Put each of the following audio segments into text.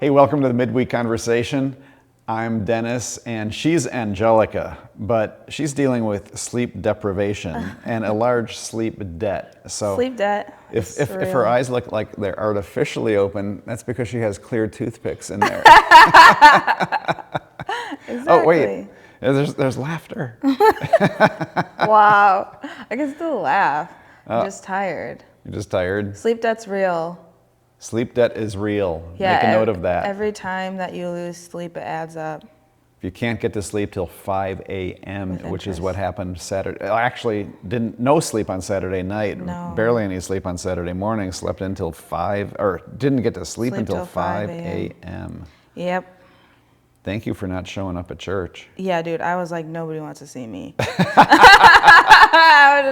Hey, welcome to the Midweek Conversation. I'm Dennis, and she's Angelica, but she's dealing with sleep deprivation and a large sleep debt. So sleep debt. If her eyes look like they're artificially open, that's because she has clear toothpicks in there. Exactly. Oh, wait. There's laughter. Wow. I can still laugh. I'm just tired. You're just tired? Sleep debt's real. Sleep debt is real. Yeah, Make a note of that. Every time that you lose sleep, it adds up. If you can't get to sleep till 5 a.m., With which is interest. what happened Saturday. Actually, no sleep on Saturday night. No. Barely any sleep on Saturday morning. Slept until 5, or didn't get to sleep until till 5 5 a.m. Yep. Thank you for not showing up at church. Yeah, dude, I was like, nobody wants to see me. I would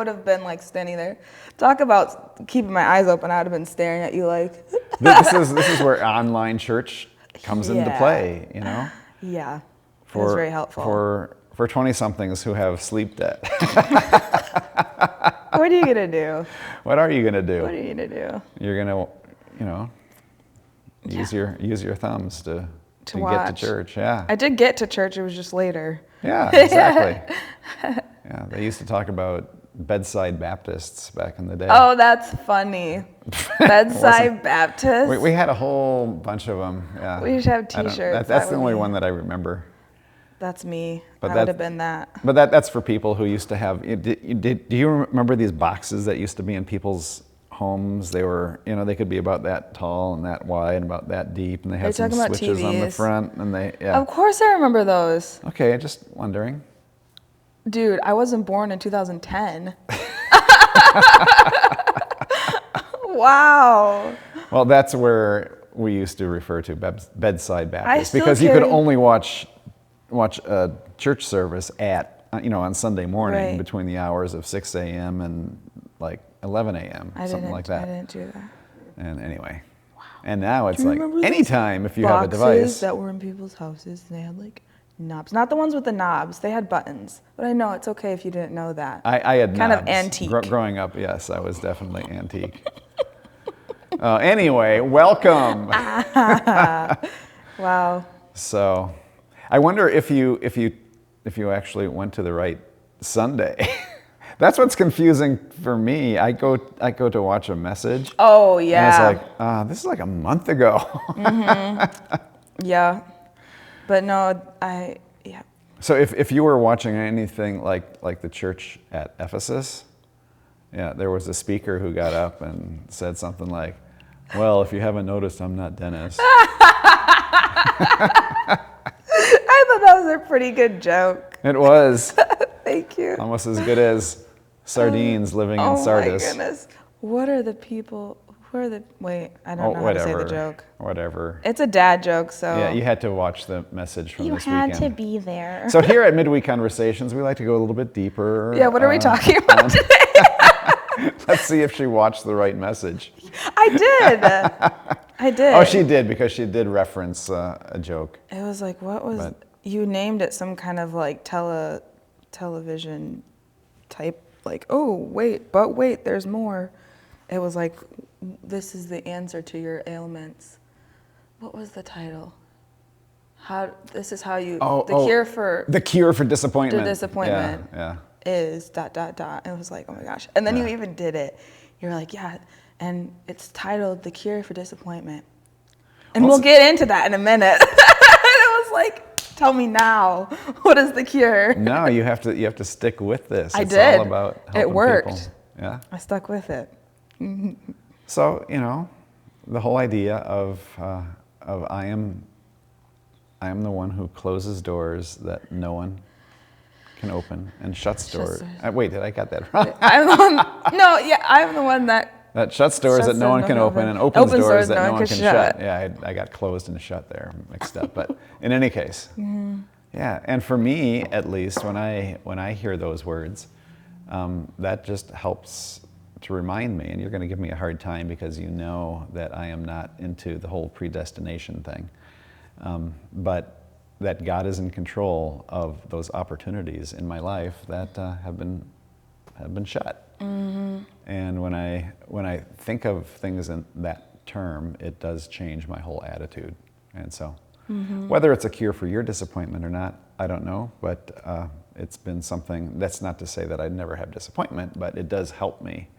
have been like standing there. Talk about keeping my eyes open. I would have been staring at you like. This is where online church comes into play, you know? Yeah, it was very helpful. For 20-somethings who have sleep debt. What are you gonna do? What are you gonna do? What are you gonna do? You're gonna, use your thumbs to get to church. Yeah. I did get to church. It was just later. Yeah, exactly. Yeah, they used to talk about bedside Baptists back in the day. Oh, that's funny. Bedside Baptist. We had a whole bunch of them. Yeah. We should have T-shirts. That's the only one that I remember. That's me. But I would have been that. But that's for people who used to have. Do you remember these boxes that used to be in people's homes? They were, they could be about that tall and that wide and about that deep, and they had some switches on the front, and yeah. Of course, I remember those. Okay, just wondering. Dude, I wasn't born in 2010. Wow. Well, that's where we used to refer to bedside Baptist, still because you could only watch a church service on Sunday morning between the hours of 6 a.m. and like 11 a.m. something like that. I didn't do that. And anyway, and now it's like anytime if you have a device. Boxes that were in people's houses, and they had like knobs. Not the ones with the knobs. They had buttons. But I know it's okay if you didn't know that. I had kind knobs. of antique. Growing up, yes, I was definitely antique. Anyway, welcome. Wow. So, I wonder if you actually went to the right Sunday. That's what's confusing for me. I go to watch a message. Oh yeah. And it's like, this is like a month ago. Mm-hmm. Yeah. But no, yeah. So if you were watching anything like the church at Ephesus, yeah, there was a speaker who got up and said something like, "Well, if you haven't noticed, I'm not Dennis." I thought that was a pretty good joke. It was. Thank you. Almost as good as sardines living in Sardis. Oh my goodness. What are the people? Wait, I don't know how to say the joke. Whatever. It's a dad joke, so. Yeah, you had to watch the message from this weekend. You had to be there. So here at Midweek Conversations, we like to go a little bit deeper. Yeah, what are we talking about today? Let's see if she watched the right message. I did. Oh, she did, because she did reference a joke. It was like, you named it some kind of like television type, like, oh, wait, there's more. It was like, this is the answer to your ailments. What was the title? The cure for disappointment. The disappointment. Yeah. Is ... And it was like, oh my gosh. And then you even did it. You were like, yeah, and it's titled The Cure for Disappointment. And we'll get into that in a minute. And it was like, tell me now, what is the cure? No, you have to stick with this. I it's did. all about helping it worked. People. Yeah. I stuck with it. So, the whole idea of I am the one who closes doors that no one can open and shuts doors. Wait, did I get that wrong? I'm the one that shuts doors that no one can open and opens doors that no one can shut. Yeah, I got closed and shut there mixed up. But in any case, yeah. And for me, at least, when I hear those words, that just helps to remind me. And you're going to give me a hard time because you know that I am not into the whole predestination thing, but that God is in control of those opportunities in my life that have been shut. Mm-hmm. And when I think of things in that term, it does change my whole attitude. And so whether it's a cure for your disappointment or not, I don't know, but it's been something. That's not to say that I'd never have disappointment, but it does help me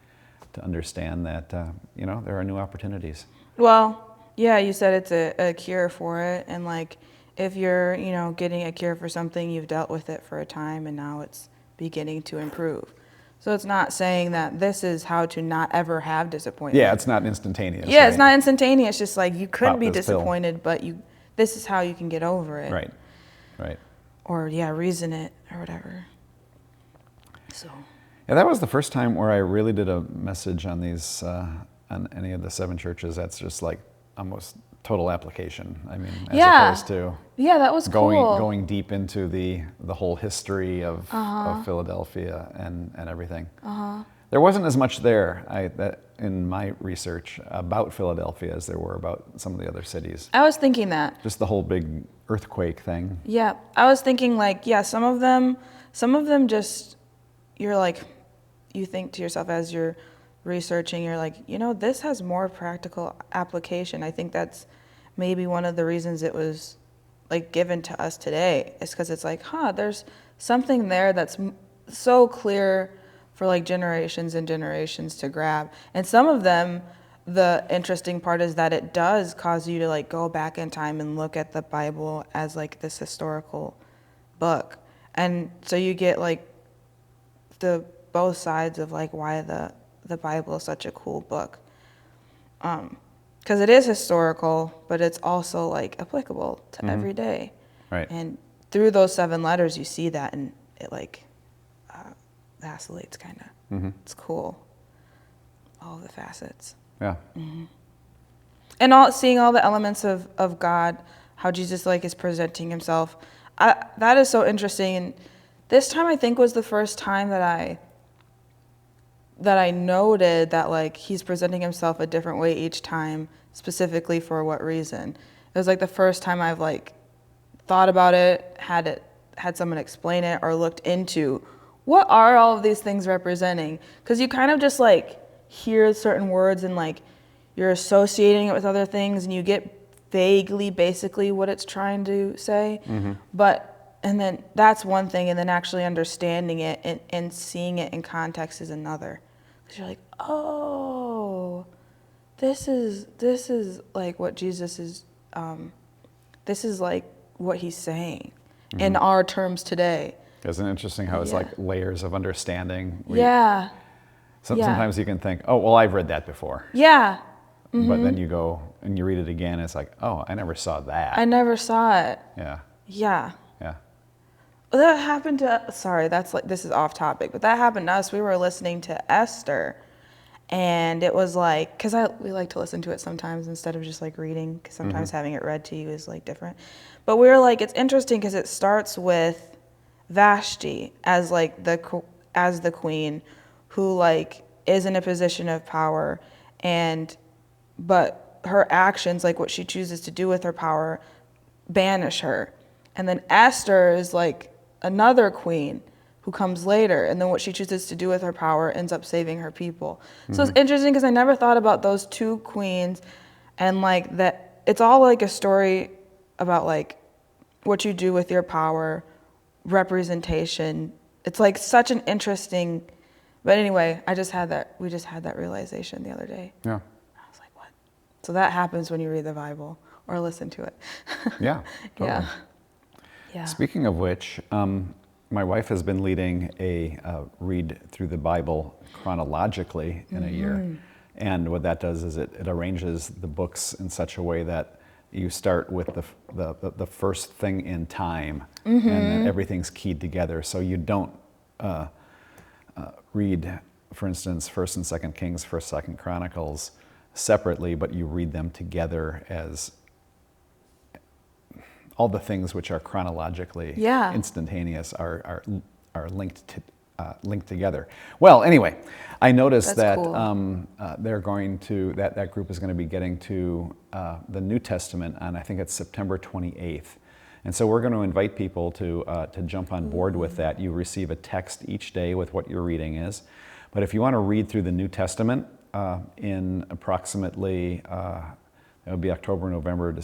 to understand that, there are new opportunities. Well, yeah, you said it's a cure for it. And like, if you're, getting a cure for something, you've dealt with it for a time and now it's beginning to improve. So it's not saying that this is how to not ever have disappointment. Yeah, it's not instantaneous. Yeah, right? It's not instantaneous. Just like you could Pop be this pill. disappointed, but this is how you can get over it. Right. Or reason it or whatever. So. Yeah, that was the first time where I really did a message on these, on any of the 7 churches. That's just like almost total application. I mean, as opposed to that was going deep into the whole history of Philadelphia and everything. There wasn't as much there in my research about Philadelphia as there were about some of the other cities. I was thinking that. Just the whole big earthquake thing. Yeah, I was thinking like, some of them just, you're like, you think to yourself as you're researching, you're like, this has more practical application. I think that's maybe one of the reasons it was like given to us today, is because it's like, there's something there that's so clear for like generations and generations to grab. And some of them, the interesting part is that it does cause you to like go back in time and look at the Bible as like this historical book. And so you get like the both sides of like why the Bible is such a cool book. Because it is historical, but it's also like applicable to every day. Right. And through those 7 letters, you see that, and it like vacillates kind of. It's cool. All the facets. Yeah. And seeing all the elements of God, how Jesus like is presenting himself. That is so interesting. And this time I think was the first time that I noted that like he's presenting himself a different way each time, specifically for what reason. It was like the first time I've like thought about it, had someone explain it, or looked into what are all of these things representing? Because you kind of just like hear certain words and like you're associating it with other things, and you get vaguely, basically what it's trying to say. And then that's one thing, and then actually understanding it and seeing it in context is another. Because you're like, oh, this is like what Jesus is, this is like what he's saying in our terms today. Isn't it interesting how it's like layers of understanding? Sometimes you can think, oh, well, I've read that before. Yeah. But then you go and you read it again, and it's like, oh, I never saw that. I never saw it. Yeah. Yeah. Yeah. Well, that happened to, sorry, that's like, this is off topic, but that happened to us. We were listening to Esther, and it was like, because we like to listen to it sometimes instead of just like reading, because sometimes having it read to you is like different. But we were like, it's interesting because it starts with Vashti as like the queen who like is in a position of power, but her actions, like what she chooses to do with her power, banish her. And then Esther is like another queen who comes later, and then what she chooses to do with her power ends up saving her people. So it's interesting because I never thought about those 2 queens, and like that it's all like a story about like what you do with your power, representation. It's like such an interesting, but anyway, we just had that realization the other day. Yeah. I was like, what? So that happens when you read the Bible or listen to it. Yeah. Totally. Yeah. Speaking of which, my wife has been leading a read through the Bible chronologically in a year. And what that does is it arranges the books in such a way that you start with the first thing in time, and then everything's keyed together. So you don't read, for instance, 1st and 2nd Kings, 1st, 2nd Chronicles separately, but you read them together as all the things which are chronologically instantaneous are linked together. Well, anyway, I noticed that cool. They're going to that group is going to be getting to the New Testament on, I think it's September 28th, and so we're going to invite people to jump on board with that. You receive a text each day with what your reading is, but if you want to read through the New Testament, in approximately, it would be October, November,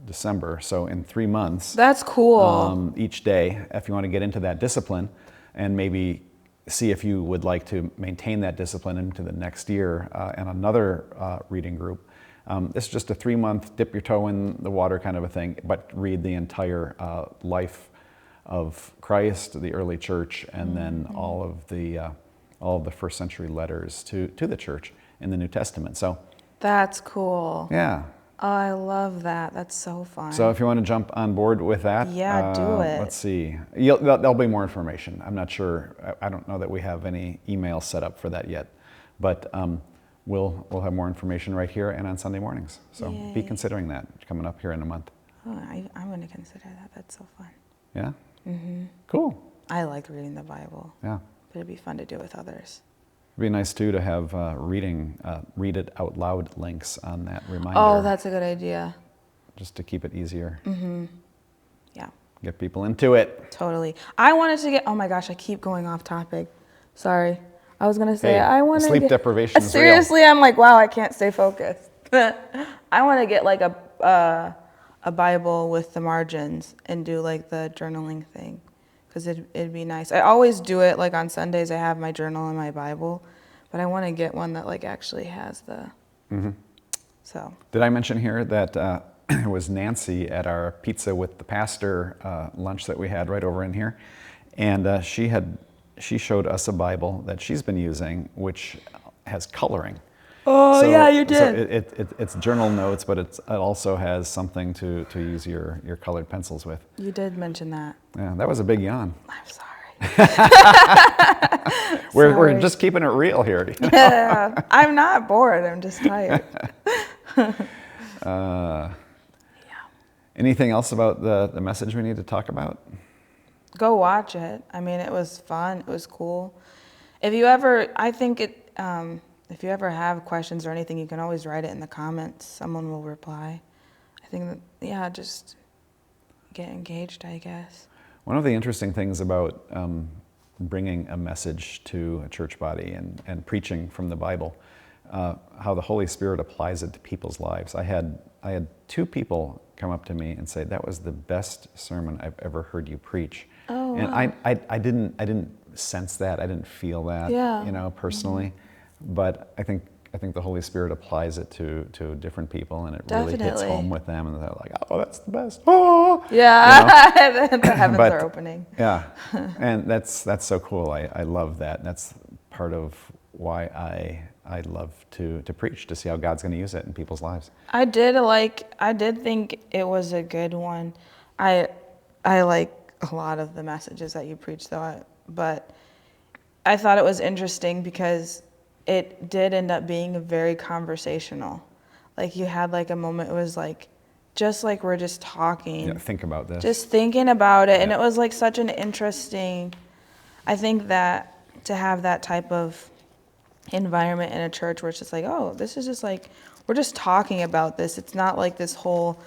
December. So in 3 months. That's cool. Each day, if you want to get into that discipline and maybe see if you would like to maintain that discipline into the next year and another reading group. This is just a 3-month dip your toe in the water kind of a thing, but read the entire life of Christ, the early church, and then all of the first century letters to the church in the New Testament. So that's cool. Yeah. Oh, I love that. That's so fun. So if you want to jump on board with that, yeah, do it. Let's see. There'll be more information. I'm not sure. I don't know that we have any emails set up for that yet, but we'll have more information right here and on Sunday mornings. So Yay. Be considering that coming up here in a month. Oh, I'm going to consider that. That's so fun. Yeah. Cool. I like reading the Bible. Yeah. But it'd be fun to do it with others. It'd be nice too to have read it out loud links on that reminder. Oh, that's a good idea. Just to keep it easier. Yeah. Get people into it. Totally. I wanted to get, oh my gosh, I keep going off topic. Sorry. I was going to say, Hey, I want to sleep deprivation is real. Seriously, I'm like, wow, I can't stay focused. I want to get like a Bible with the margins and do like the journaling thing. Because it'd be nice. I always do it, like on Sundays I have my journal and my Bible, but I want to get one that like actually has the, so. Did I mention here that it was Nancy at our Pizza with the Pastor lunch that we had right over in here, and she showed us a Bible that she's been using, which has coloring. Oh, yeah, you did. So it's journal notes, but it also has something to use your colored pencils with. You did mention that. Yeah, that was a big yawn. I'm sorry. We're just keeping it real here. You know? Yeah, I'm not bored. I'm just tired. Anything else about the message we need to talk about? Go watch it. I mean, it was fun. It was cool. If you ever, I think it. If you ever have questions or anything, you can always write it in the comments. Someone will reply. I think that, yeah, just get engaged, I guess. One of the interesting things about bringing a message to a church body and preaching from the Bible, how the Holy Spirit applies it to people's lives. I had 2 people come up to me and say, that was the best sermon I've ever heard you preach. Oh, and wow. I didn't sense that. I didn't feel that, personally. But I think the Holy Spirit applies it to different people, and it really hits home with them, and they're like, "Oh, that's the best!" Oh, yeah, the heavens are opening. Yeah, and that's so cool. I love that. That's part of why I love to preach, to see how God's going to use it in people's lives. I did think it was a good one. I like a lot of the messages that you preach, though, but I thought it was interesting because it did end up being very conversational. Like you had like a moment, it was like, just like we're just talking. Yeah, think about this. Just thinking about it. Yeah. And it was like such an interesting, I think that to have that type of environment in a church where it's just like, oh, this is just like, we're just talking about this. It's not like this whole,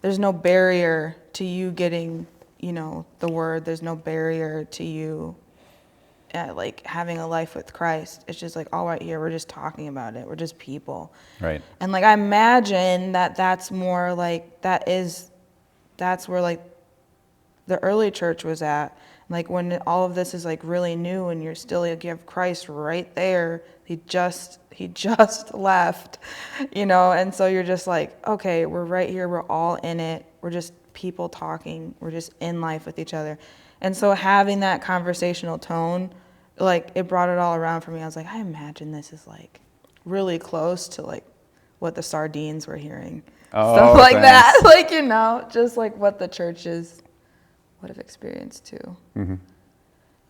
there's no barrier to you getting, the word. There's no barrier to you like having a life with Christ. It's just like, all right, here, we're just talking about it. We're just people. Right. And like, I imagine that's more like, that's where like the early church was at. Like when all of this is like really new and you're still, you have Christ right there. He just left, and so you're just like, okay, we're right here. We're all in it. We're just people talking. We're just in life with each other. And so having that conversational tone, like it brought it all around for me. I was like, I imagine this is like really close to like what the Sardines were hearing. Stuff like that. Like, just like what the churches would have experienced too. Mm-hmm.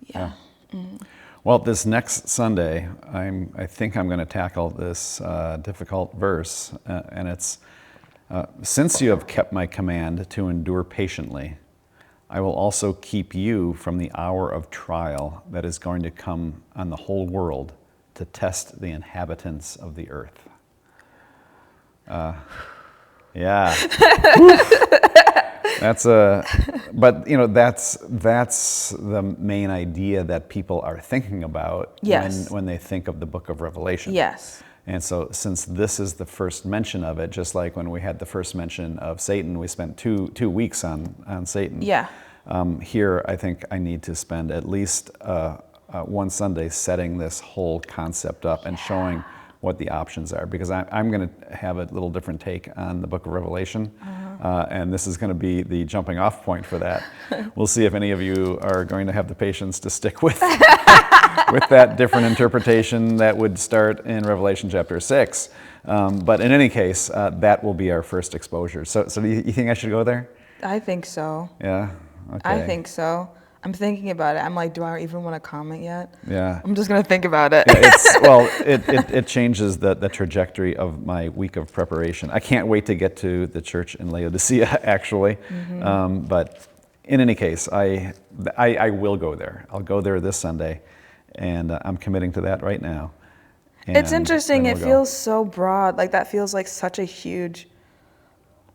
Yeah. Mm-hmm. Well, this next Sunday, I think I'm going to tackle this difficult verse, and it's, since you have kept my command to endure patiently, I will also keep you from the hour of trial that is going to come on the whole world to test the inhabitants of the earth. Yeah. That's the main idea that people are thinking about yes. when they think of the book of Revelation. Yes. And so since this is the first mention of it, just like when we had the first mention of Satan, we spent two weeks on Satan. Yeah. Here, I think I need to spend at least one Sunday setting this whole concept up and showing what the options are, because I'm going to have a little different take on the book of Revelation, and this is going to be the jumping off point for that. We'll see if any of you are going to have the patience to stick with with that different interpretation that would start in Revelation chapter 6. But in any case, that will be our first exposure. So do you think I should go there? I think so. Yeah? Okay. I think so. I'm thinking about it. I'm like, do I even want to comment yet? Yeah. I'm just going to think about it. It changes the trajectory of my week of preparation. I can't wait to get to the church in Laodicea, actually. But in any case, I will go there. I'll go there this Sunday, and I'm committing to that right now. And it's interesting. It feels so broad. Like, that feels like such a huge,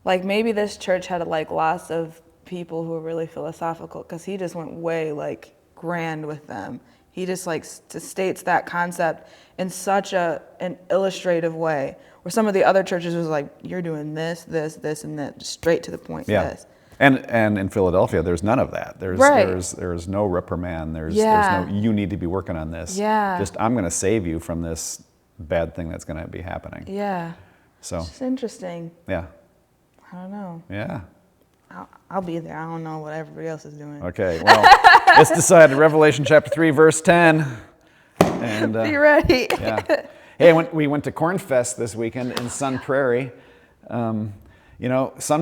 like, maybe this church had like lots of people who are really philosophical, because he just went way like grand with them. He just like states that concept in such an illustrative way, where some of the other churches was like, you're doing this, and that, straight to the point. Yeah. This. And in Philadelphia, there's none of that. There's no reprimand. There's no, you need to be working on this. Yeah. Just, I'm going to save you from this bad thing that's going to be happening. Yeah. So. It's just interesting. Yeah. I don't know. Yeah. I'll be there. I don't know what everybody else is doing. Okay, well, it's decided. Revelation chapter 3, verse 10. And, be ready. Yeah. Hey, we went to Corn Fest this weekend in Sun Prairie. Sun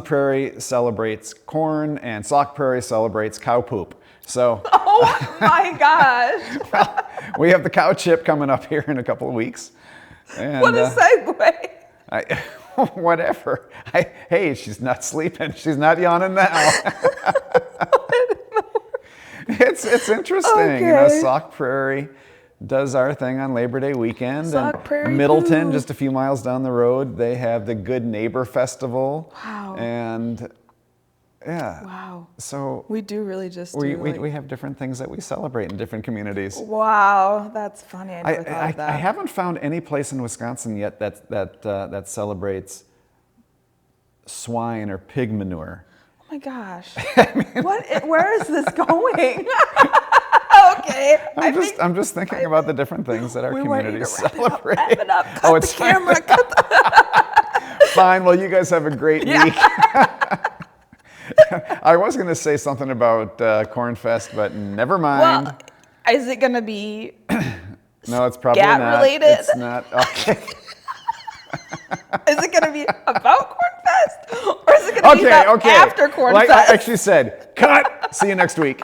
Prairie celebrates corn, and Sauk Prairie celebrates cow poop. So. Oh my gosh. Well, we have the cow chip coming up here in a couple of weeks. And, what a segue. Whatever. Hey, she's not sleeping. She's not yawning now. It's interesting. Okay. Sauk Prairie does our thing on Labor Day weekend. Sauk Prairie Middleton, Boo. just a few miles down the road, they have the Good Neighbor Festival. Wow. And yeah. Wow. So we do really just we have different things that we celebrate in different communities. Wow, that's funny. I never thought of that. I haven't found any place in Wisconsin yet that celebrates swine or pig manure. Oh my gosh. Where is this going? Okay. I'm just thinking about the different things that our communities celebrate. Wrap it up. Cut the camera. Fine. Well, you guys have a great week. I was going to say something about Corn Fest, but never mind. Well, is it going to be No, it's probably not. related? It's not. Okay. Is it going to be about Corn Fest? Or is it going to be about after Corn Fest? I actually said, cut. See you next week.